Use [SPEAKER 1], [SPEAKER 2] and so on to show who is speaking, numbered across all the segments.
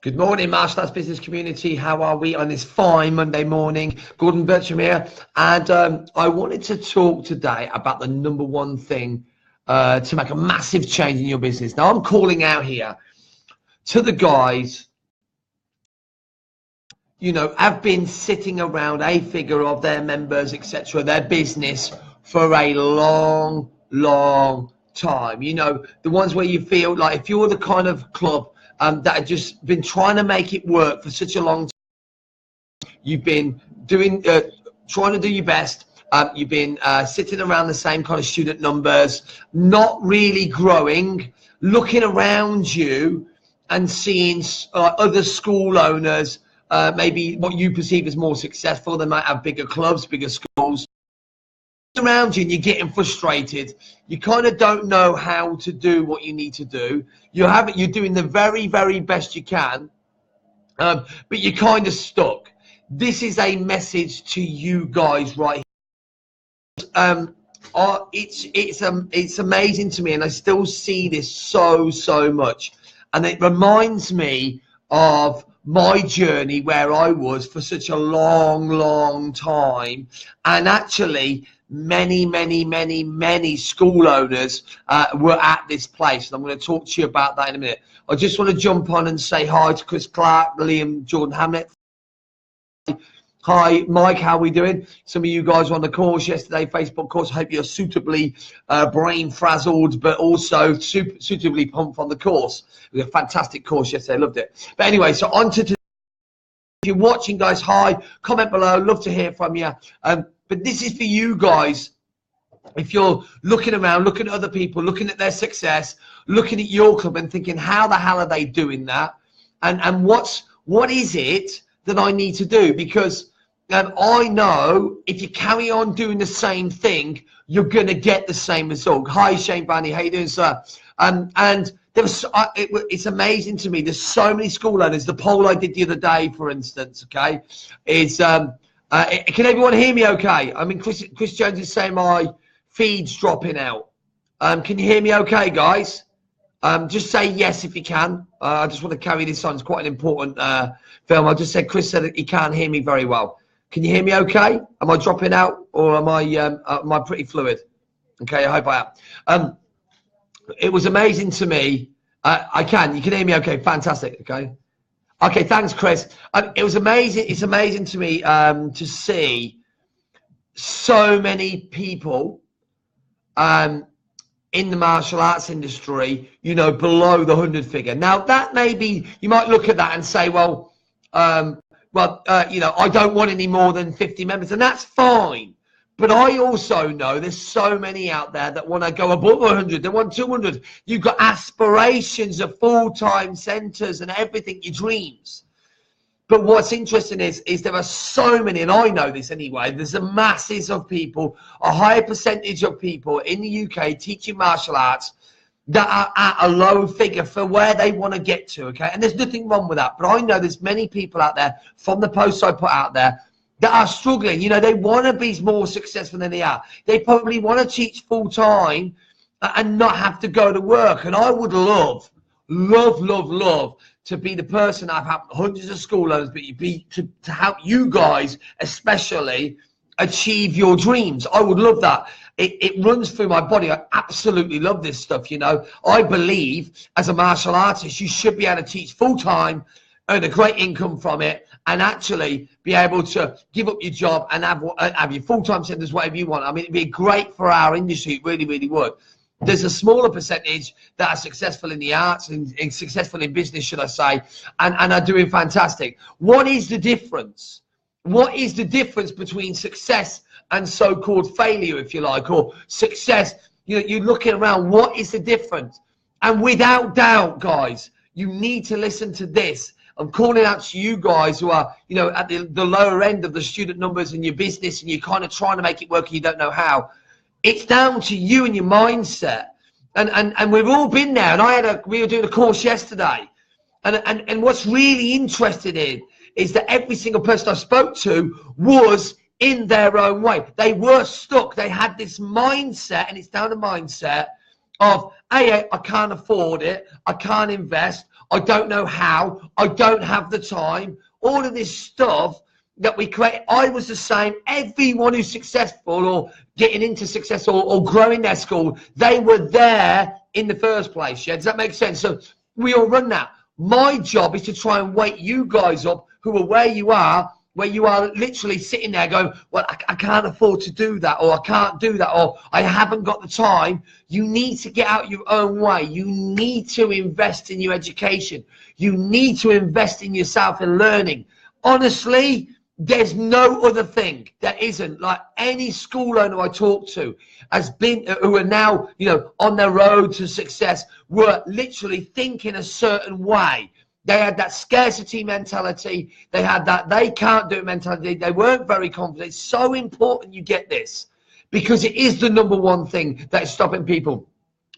[SPEAKER 1] Good morning, Martial Arts Business Community. How are we on this fine Monday morning? Gordon Bircham here. And I wanted to talk today about the number one thing to make a massive change in your business. Now, I'm calling out here to the guys, you know, have been sitting around a figure of their members, etc., their business for a long time. You know, the ones where you feel like if you're the kind of club that had just been trying to make it work for such a long time. You've been doing, trying to do your best. You've been sitting around the same kind of student numbers, not really growing, looking around you and seeing other school owners, maybe what you perceive as more successful. They might have bigger clubs, bigger schools. Around you and you're getting frustrated. You kind of don't know how to do what you need to do. You're doing the very best you can, but you're kind of stuck. This is a message to you guys right here. It's amazing to me, and I still see this so much, and it reminds me of my journey where I was for such a long time, and actually many school owners were at this place, and I'm going to talk to you about that in a minute. I just want to jump on and say hi to Chris Clark, Liam Jordan Hamlet. Hi Mike, how are we doing? Some of you guys were on the course yesterday, Facebook course. I hope you're suitably brain frazzled, but also suitably pumped on the course. It was a fantastic course yesterday, loved it. But anyway, so on to today. If you're watching, guys, hi, comment below, love to hear from you. But this is for you guys. If you're looking around, looking at other people, looking at their success, looking at your club and thinking, how the hell are they doing that? And what is it that I need to do? Because I know if you carry on doing the same thing, you're going to get the same result. Hi, Shane Barney. How you doing, sir? And there was, it's amazing to me. There's so many school owners. The poll I did the other day, for instance, okay, is can everyone hear me okay? I mean, Chris Jones is saying my feed's dropping out. Can you hear me okay, guys? Just say yes if you can. I just want to carry this on. It's quite an important film. I just said, Chris said that he can't hear me very well. Can you hear me okay? Am I dropping out, or am I pretty fluid? Okay, I hope I am. It was amazing to me. You can hear me okay? Fantastic, okay. Okay, thanks, Chris. It was amazing. It's amazing to me to see so many people in the martial arts industry, you know, below the 100 figure. Now, that may be, you might look at that and say, well, you know, I don't want any more than 50 members, and that's fine. But I also know there's so many out there that want to go above 100. They want 200. You've got aspirations of full-time centers and everything, your dreams. But what's interesting is there are so many, and I know this anyway, there's a masses of people, a higher percentage of people in the UK teaching martial arts that are at a low figure for where they want to get to, okay? And there's nothing wrong with that. But I know there's many people out there from the posts I put out there that are struggling. You know, they want to be more successful than they are. They probably want to teach full time and not have to go to work. And I would love to be the person. I've had hundreds of school owners, but to help you guys especially achieve your dreams. I would love that. It runs through my body. I absolutely love this stuff. You know, I believe as a martial artist, you should be able to teach full time, earn a great income from it, and actually be able to give up your job and have your full-time centers, whatever you want. I mean, it'd be great for our industry. It really would. There's a smaller percentage that are successful in the arts and successful in business, should I say, and are doing fantastic. What is the difference? What is the difference between success and so-called failure, if you like, or success? You know, you're looking around. What is the difference? And without doubt, guys, you need to listen to this. I'm calling out to you guys who are, you know, at the lower end of the student numbers in your business, and you're kind of trying to make it work and you don't know how. It's down to you and your mindset. And we've all been there. And we were doing a course yesterday. And what's really interesting is that every single person I spoke to was in their own way. They were stuck. They had this mindset, and it's down to mindset of, hey, I can't afford it. I can't invest. I don't know how, I don't have the time, all of this stuff that we create. I was the same. Everyone who's successful or getting into success or growing their school, they were there in the first place. Yeah, does that make sense? So we all run that. My job is to try and wake you guys up who are where you are literally sitting there going, well, I can't afford to do that, or I can't do that, or I haven't got the time. You need to get out your own way. You need to invest in your education. You need to invest in yourself and learning. Honestly, there's no other thing that isn't. Like, any school owner I talk to has been, who are now, you know, on their road to success, were literally thinking a certain way. They had that scarcity mentality. They had that they can't do it mentality. They weren't very confident. It's so important you get this, because it is the number one thing that is stopping people.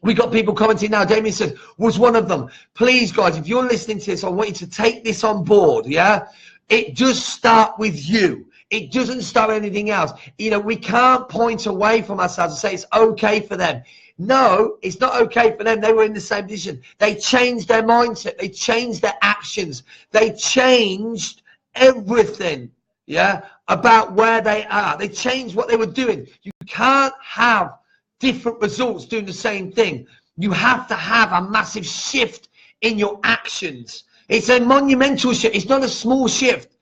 [SPEAKER 1] We got people commenting now. Damien says, was one of them. Please, guys, if you're listening to this, I want you to take this on board, yeah? It does start with you. It doesn't start with anything else. You know, we can't point away from ourselves and say it's okay for them. No, it's not okay for them. They were in the same position. They changed their mindset. They changed their actions. They changed everything, yeah, about where they are. They changed what they were doing. You can't have different results doing the same thing. You have to have a massive shift in your actions. It's a monumental shift. It's not a small shift.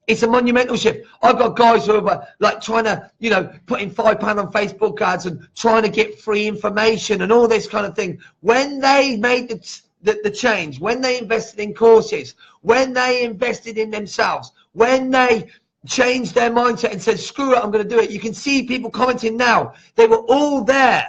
[SPEAKER 1] It's a monumental shift. I've got guys who are like trying to, you know, putting £5 on Facebook ads and trying to get free information and all this kind of thing. When they made the change, when they invested in courses, when they invested in themselves, when they changed their mindset and said, screw it, I'm going to do it. You can see people commenting now. They were all there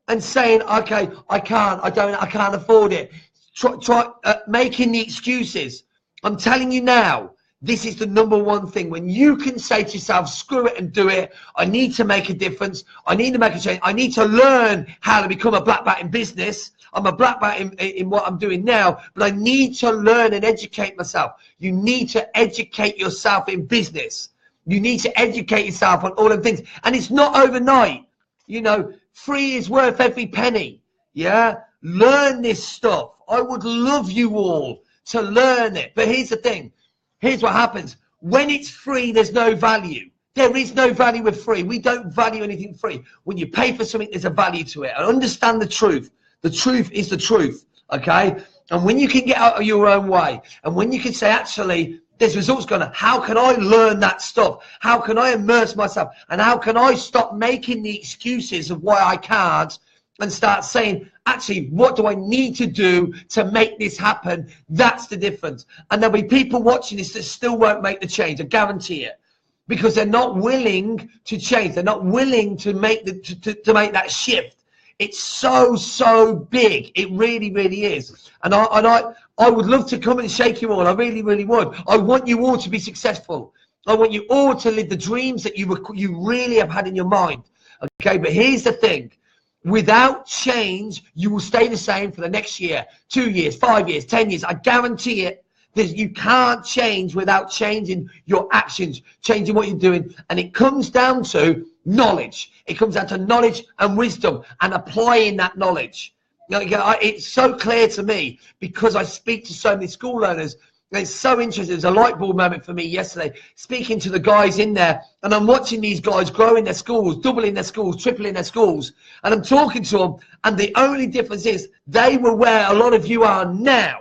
[SPEAKER 1] and saying, okay, I can't afford it. Try making the excuses. I'm telling you now, this is the number one thing. When you can say to yourself, screw it and do it. I need to make a difference. I need to make a change. I need to learn how to become a black belt in business. I'm a black belt in what I'm doing now, but I need to learn and educate myself. You need to educate yourself in business. You need to educate yourself on all of things. And it's not overnight. You know, free is worth every penny. Yeah? Learn this stuff. I would love you all to learn it. But here's the thing. Here's what happens. When it's free, there's no value. There is no value with free. We don't value anything free. When you pay for something, there's a value to it. And understand the truth. The truth is the truth, okay? And when you can get out of your own way, and when you can say, actually, there's results going on, how can I learn that stuff? How can I immerse myself? And how can I stop making the excuses of why I can't and start saying, actually, what do I need to do to make this happen? That's the difference. And there'll be people watching this that still won't make the change, I guarantee it. Because they're not willing to change. They're not willing to make to make that shift. It's so big. It really, really is. And I would love to come and shake you all. I really, really would. I want you all to be successful. I want you all to live the dreams that you really have had in your mind. Okay, but here's the thing. Without change, you will stay the same for the next year, 2 years, 5 years, 10 years. I guarantee it. You can't change without changing your actions, changing what you're doing. And it comes down to knowledge. It comes down to knowledge and wisdom and applying that knowledge. It's so clear to me because I speak to so many school owners. And it's so interesting. It was a light bulb moment for me yesterday, speaking to the guys in there. And I'm watching these guys growing their schools, doubling their schools, tripling their schools. And I'm talking to them. And the only difference is they were where a lot of you are now.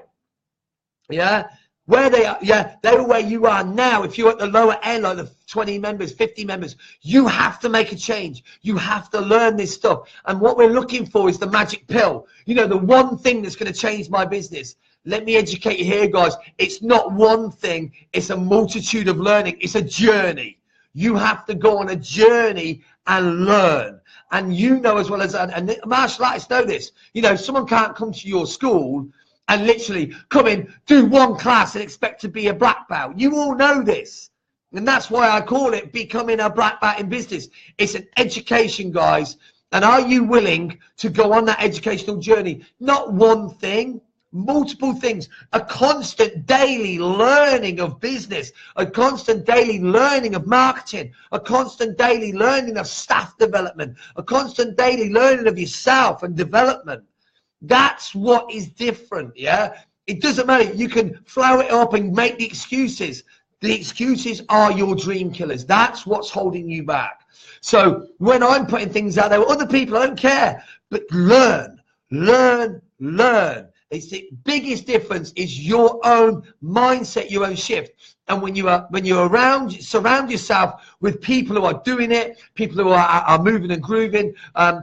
[SPEAKER 1] Yeah. Where they are, yeah, they were where you are now. If you're at the lower end, like the 20 members, 50 members, you have to make a change. You have to learn this stuff. And what we're looking for is the magic pill. You know, the one thing that's going to change my business. Let me educate you here, guys. It's not one thing. It's a multitude of learning. It's a journey. You have to go on a journey and learn. And you know as well as, and martial artists know this, you know, someone can't come to your school and literally come in, do one class and expect to be a black belt. You all know this. And that's why I call it becoming a black belt in business. It's an education, guys. And are you willing to go on that educational journey? Not one thing, multiple things. A constant daily learning of business, a constant daily learning of marketing, a constant daily learning of staff development, a constant daily learning of yourself and development. That's what is different, yeah? It doesn't matter. You can flower it up and make the excuses. The excuses are your dream killers. That's what's holding you back. So when I'm putting things out there with other people, I don't care. But learn, learn, learn. It's the biggest difference is your own mindset, your own shift. And when you're around, surround yourself with people who are doing it, people who are moving and grooving,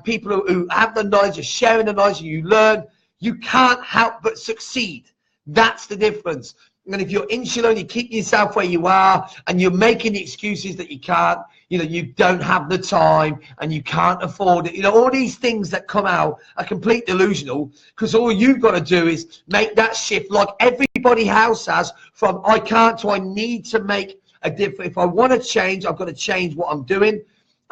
[SPEAKER 1] people who have the knowledge, are sharing the knowledge, and you learn, you can't help but succeed. That's the difference. And if you're insular and you keep yourself where you are and you're making the excuses that you can't, you don't have the time and you can't afford it, all these things that come out are complete delusional, because all you've got to do is make that shift like everybody else has, from I can't to I need to make a difference. If I want to change, I've got to change what I'm doing.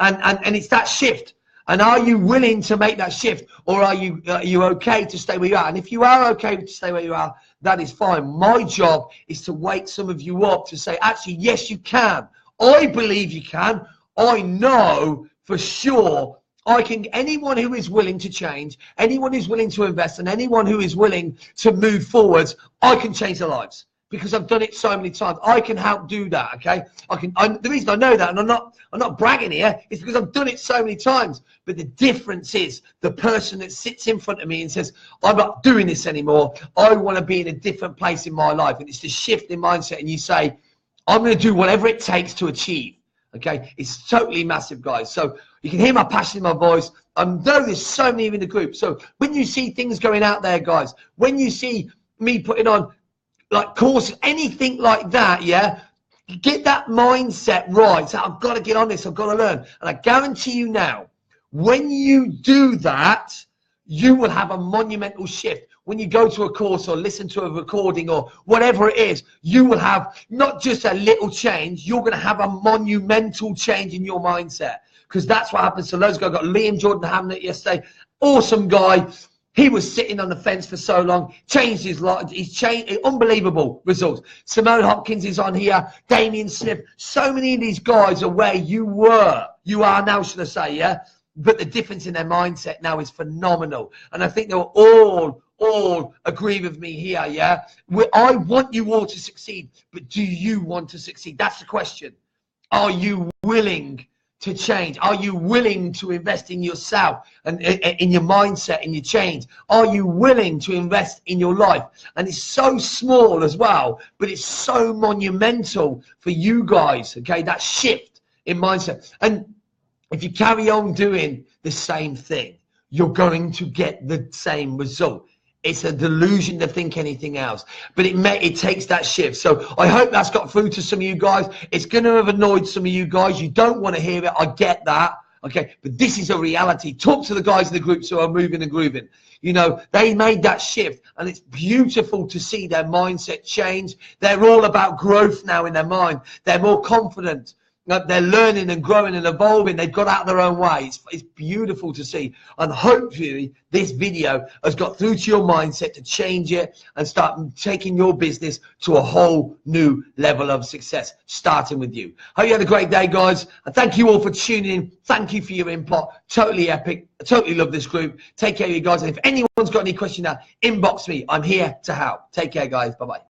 [SPEAKER 1] And it's that shift. And are you willing to make that shift, or are you okay to stay where you are? And if you are okay to stay where you are, that is fine. My job is to wake some of you up to say, actually, yes, you can. I believe you can. I know for sure I can. Anyone who is willing to change, anyone who's willing to invest, and anyone who is willing to move forwards, I can change their lives. Because I've done it so many times. I can help do that, okay? The reason I know that, and I'm not bragging here, is because I've done it so many times. But the difference is the person that sits in front of me and says, I'm not doing this anymore. I want to be in a different place in my life. And it's the shift in mindset. And you say, I'm going to do whatever it takes to achieve, okay? It's totally massive, guys. So you can hear my passion in my voice. I know there's so many in the group. So when you see things going out there, guys, when you see me putting on like courses, anything like that, yeah, get that mindset right. So I've got to get on this, I've got to learn. And I guarantee you now, when you do that, you will have a monumental shift. When you go to a course or listen to a recording or whatever it is, you will have not just a little change, you're going to have a monumental change in your mindset. Because that's what happens to those guys. I got Liam Jordan Hamlet yesterday, awesome guy. He was sitting on the fence for so long, changed his life. He's changed, unbelievable results. Simone Hopkins is on here, Damien Smith. So many of these guys are where you were. You are now, should I say, yeah? But the difference in their mindset now is phenomenal. And I think they'll all agree with me here, yeah? I want you all to succeed, but do you want to succeed? That's the question. Are you willing to change? Are you willing to invest in yourself and in your mindset, in your change? Are you willing to invest in your life? And it's so small as well, but it's so monumental for you guys, okay? That shift in mindset. And if you carry on doing the same thing, you're going to get the same result. It's a delusion to think anything else, but it takes that shift. So I hope that's got through to some of you guys. It's going to have annoyed some of you guys. You don't want to hear it. I get that. Okay, but this is a reality. Talk to the guys in the groups who are moving and grooving. They made that shift, and it's beautiful to see their mindset change. They're all about growth now in their mind. They're more confident. They're learning and growing and evolving. They've got out of their own way. It's beautiful to see. And hopefully this video has got through to your mindset to change it and start taking your business to a whole new level of success, starting with you. Hope you had a great day, guys. And thank you all for tuning in. Thank you for your input. Totally epic. I totally love this group. Take care of you guys. And if anyone's got any question now, inbox me. I'm here to help. Take care, guys. Bye-bye.